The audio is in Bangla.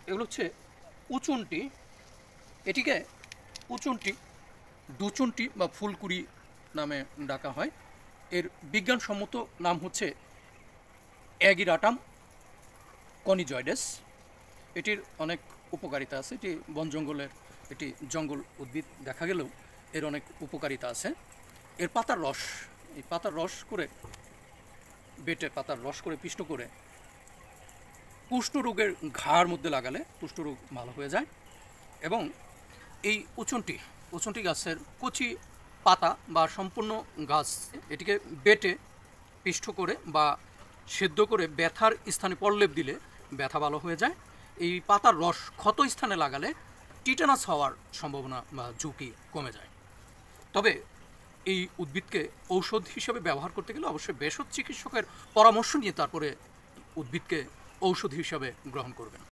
এগুলো হচ্ছে উচুনটি। এটিকে উচুনটি, দুচুনটি বা ফুলকুড়ি নামে ডাকা হয়। এর বিজ্ঞানসম্মত নাম হচ্ছে অ্যাগিরাটাম কনিজয়েডেস। এটির অনেক উপকারিতা আছে। এটি বন জঙ্গলের এটি জঙ্গল উদ্ভিদ দেখা গেলেও এর অনেক উপকারিতা আছে। এর পাতার রস, এই পাতার রস করে বেটে, পাতার রস করে পিষ্ট করে কুষ্ঠরোগের ঘাড় মধ্যে লাগালে কুষ্ঠরোগ ভালো হয়ে যায়। এবং এই উচুনটি গাছের কচি পাতা বা সম্পূর্ণ গাছ, এটিকে বেটে পিষ্ট করে বা সেদ্ধ করে ব্যথার স্থানে প্রলেপ দিলে ব্যথা ভালো হয়ে যায়। এই পাতার রস ক্ষত স্থানে লাগালে টিটানাস হওয়ার সম্ভাবনা বা ঝুঁকি কমে যায়। তবে এই উদ্ভিদকে ঔষধ হিসেবে ব্যবহার করতে গেলে অবশ্যই ভেষজ চিকিৎসকের পরামর্শ নিয়ে তারপরে উদ্ভিদকে ঔষধ হিসাবে গ্রহণ করবেন।